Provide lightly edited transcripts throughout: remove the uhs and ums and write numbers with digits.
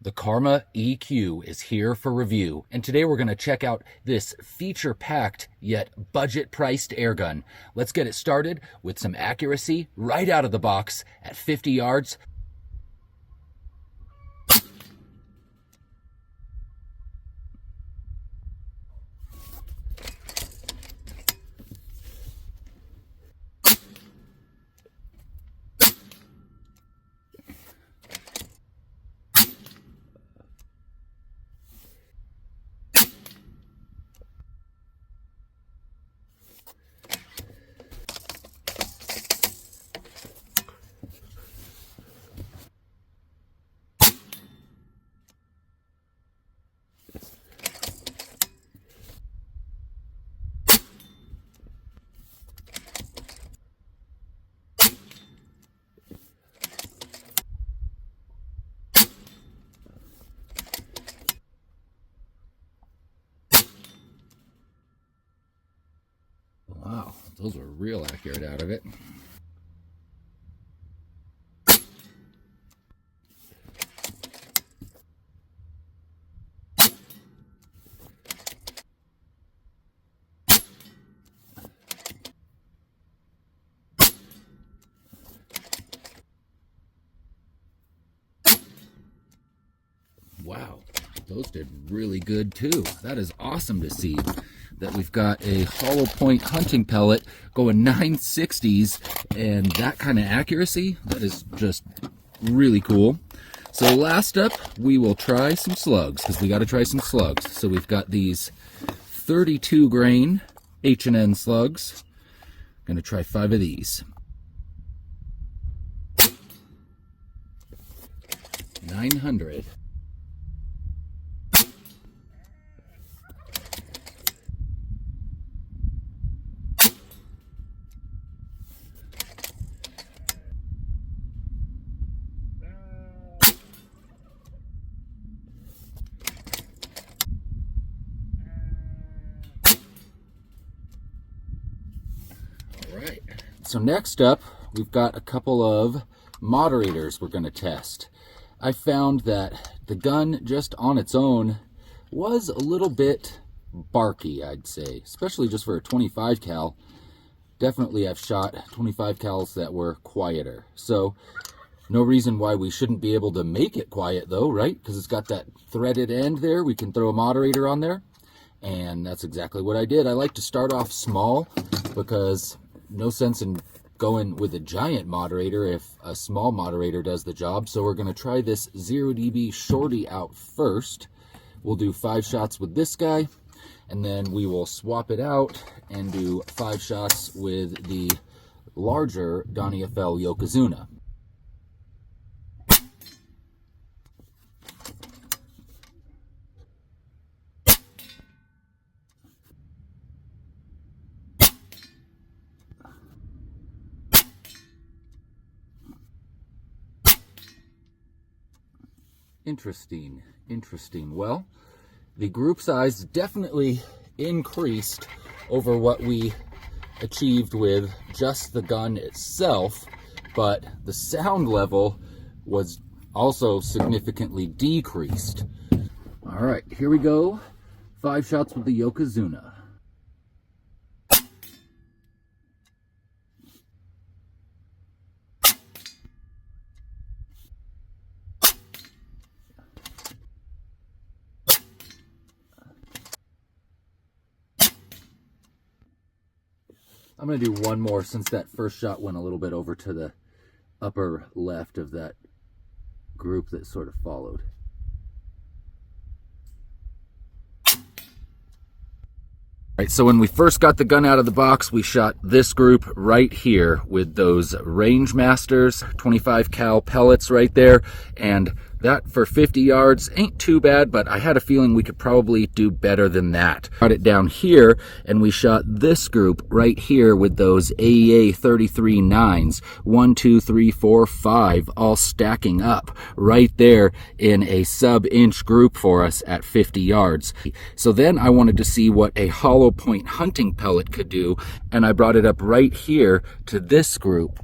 The Karma EQ is here for review, and today we're going to check out this feature-packed yet budget-priced airgun. Let's get it started with some accuracy right out of the box at 50 yards. Wow, those were real accurate out of it. Wow, those did really good too. That is awesome to see that we've got a hollow point hunting pellet going 960s and that kind of accuracy. That is just really cool. So last up, we will try some slugs, because we got to try some slugs. So we've got these 32 grain H&N slugs. Gonna try 5 of these. 900. Right. So next up, we've got a couple of moderators we're going to test. I found that the gun just on its own was a little bit barky, I'd say, especially just for a 25 cal. Definitely I've shot 25 cals that were quieter. So no reason why we shouldn't be able to make it quiet though, right? Because it's got that threaded end there. We can throw a moderator on there. And that's exactly what I did. I like to start off small because no sense in going with a giant moderator if a small moderator does the job. So we're going to try this 0 dB shorty out first. We'll do 5 shots with this guy, and then we will swap it out and do 5 shots with the larger Donnie FL Yokazuna. Interesting. Well, the group size definitely increased over what we achieved with just the gun itself, but the sound level was also significantly decreased. All right, here we go. 5 shots with the Yokazuna. I'm going to do one more since that first shot went a little bit over to the upper left of that group that sort of followed. Right, so when we first got the gun out of the box, we shot this group right here with those Range Masters 25 cal pellets right there, and that for 50 yards ain't too bad, but I had a feeling we could probably do better than that. Got it down here, and we shot this group right here with those AEA 33 9s, 1, 2, 3, 4, 5, all stacking up right there in a sub-inch group for us at 50 yards. So then I wanted to see what a hollow point hunting pellet could do, and I brought it up right here to this group.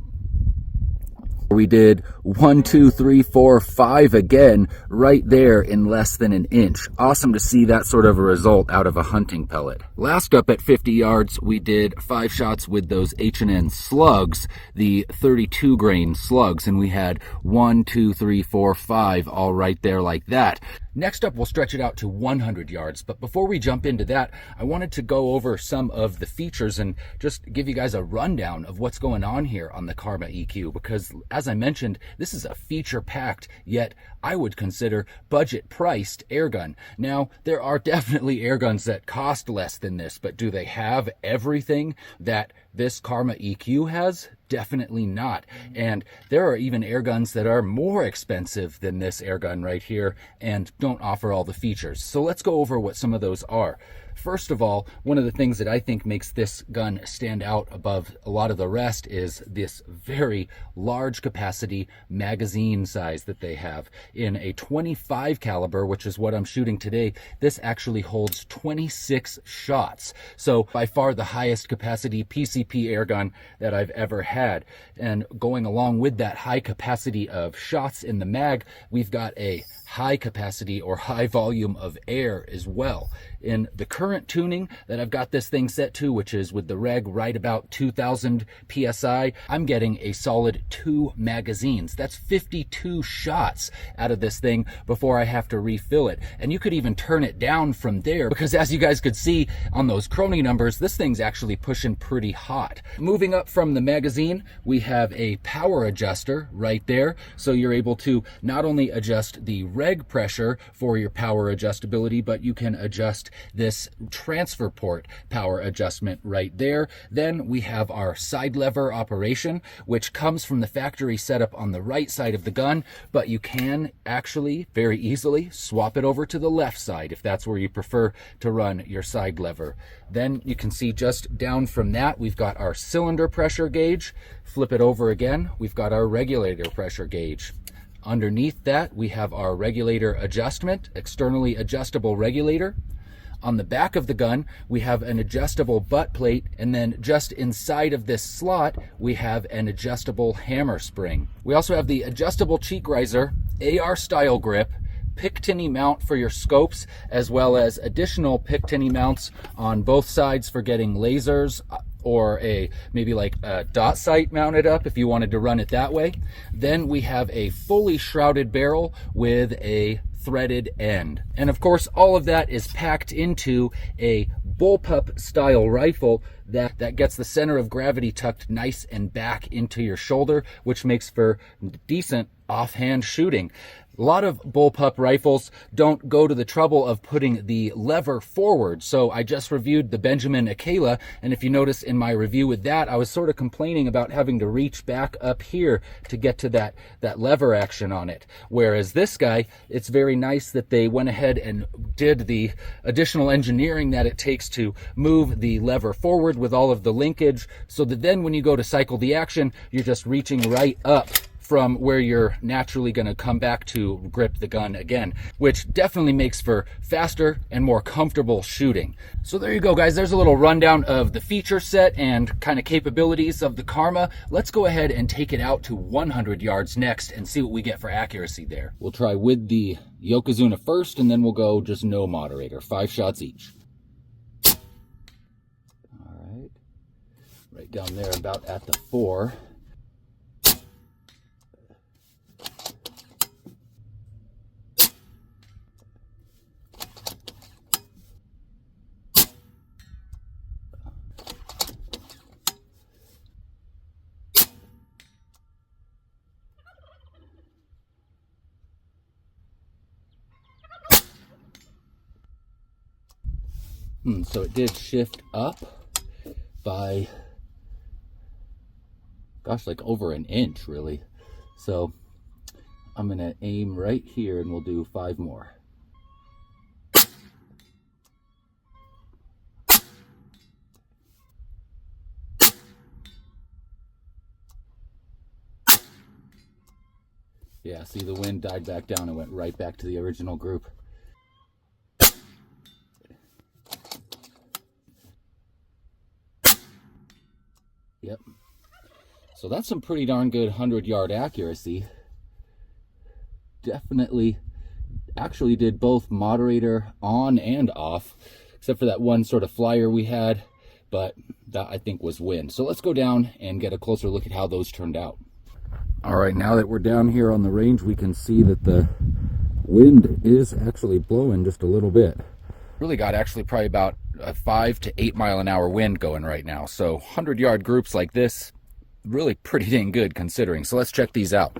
We did 1, 2, 3, 4, 5 again, right there in less than an inch. Awesome to see that sort of a result out of a hunting pellet. Last up at 50 yards, we did 5 shots with those H&N slugs, the 32 grain slugs, and we had 1, 2, 3, 4, 5 all right there like that. Next up, we'll stretch it out to 100 yards. But before we jump into that, I wanted to go over some of the features and just give you guys a rundown of what's going on here on the Karma EQ, because as I mentioned, this is a feature-packed, yet I would consider budget-priced airgun. Now, there are definitely airguns that cost less than this, but do they have everything that this Karma EQ has? Definitely not. And there are even airguns that are more expensive than this airgun right here and don't offer all the features. So let's go over what some of those are. First of all, one of the things that I think makes this gun stand out above a lot of the rest is this very large capacity magazine size that they have. In a 25 caliber, which is what I'm shooting today, this actually holds 26 shots. So by far the highest capacity PCP airgun that I've ever had. And going along with that high capacity of shots in the mag, we've got a high capacity or high volume of air as well. In the current tuning that I've got this thing set to, which is with the reg right about 2000 PSI, I'm getting a solid 2 magazines. That's 52 shots out of this thing before I have to refill it. And you could even turn it down from there, because as you guys could see on those chrony numbers, this thing's actually pushing pretty hot. Moving up from the magazine, we have a power adjuster right there. So you're able to not only adjust the reg pressure for your power adjustability, but you can adjust this transfer port power adjustment right there. Then we have our side lever operation, which comes from the factory setup on the right side of the gun, but you can actually very easily swap it over to the left side if that's where you prefer to run your side lever. Then you can see just down from that, we've got our cylinder pressure gauge. Flip it over again, we've got our regulator pressure gauge. Underneath that, we have our regulator adjustment, externally adjustable regulator. On the back of the gun, we have an adjustable butt plate, and then just inside of this slot, we have an adjustable hammer spring. We also have the adjustable cheek riser, AR style grip, Picatinny mount for your scopes, as well as additional Picatinny mounts on both sides for getting lasers, or maybe like a dot sight mounted up if you wanted to run it that way. Then we have a fully shrouded barrel with a threaded end. And of course, all of that is packed into a bullpup style rifle that gets the center of gravity tucked nice and back into your shoulder, which makes for decent offhand shooting. A lot of bullpup rifles don't go to the trouble of putting the lever forward. So I just reviewed the Benjamin Akela, and if you notice in my review with that, I was sort of complaining about having to reach back up here to get to that lever action on it. Whereas this guy, it's very nice that they went ahead and did the additional engineering that it takes to move the lever forward with all of the linkage, so that then when you go to cycle the action, you're just reaching right up from where you're naturally going to come back to grip the gun again, which definitely makes for faster and more comfortable shooting. So there you go, guys. There's a little rundown of the feature set and kind of capabilities of the Karma. Let's go ahead and take it out to 100 yards next and see what we get for accuracy there. We'll try with the Yokazuna first, and then we'll go just no moderator, 5 shots each. All right, right down there about at the 4. So it did shift up by, gosh, like over an inch, really. So I'm going to aim right here, and we'll do 5 more. Yeah, see, the wind died back down and went right back to the original group. Yep. So that's some pretty darn good 100-yard accuracy. definitely actually did both moderator on and off, except for that one sort of flyer we had, but that I think was wind. So let's go down and get a closer look at how those turned out. All right, now that we're down here on the range, we can see that the wind is actually blowing just a little bit. Really got actually probably about a 5 to 8 mile an hour wind going right now. So 100-yard groups like this, really pretty dang good considering. So let's check these out.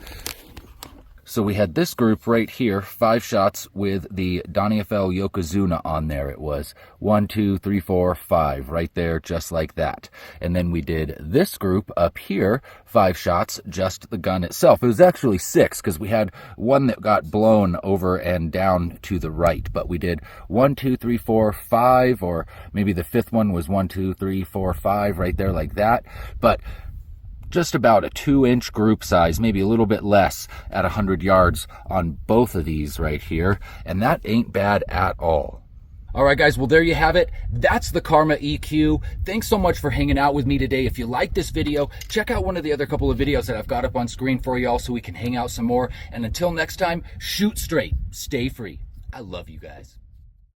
So we had this group right here, 5 shots with the Donnie-FL Yokazuna on there. It was 1, 2, 3, 4, 5 right there, just like that. And then we did this group up here, 5 shots, just the gun itself. It was actually 6 because we had one that got blown over and down to the right. But we did 1, 2, 3, 4, 5, or maybe the 5th one was 1, 2, 3, 4, 5 right there like that. But just about a 2-inch group size, maybe a little bit less at 100 yards on both of these right here. And that ain't bad at all. All right, guys, well, there you have it. That's the Karma EQ. Thanks so much for hanging out with me today. If you like this video, check out one of the other couple of videos that I've got up on screen for y'all so we can hang out some more. And until next time, shoot straight, stay free. I love you guys.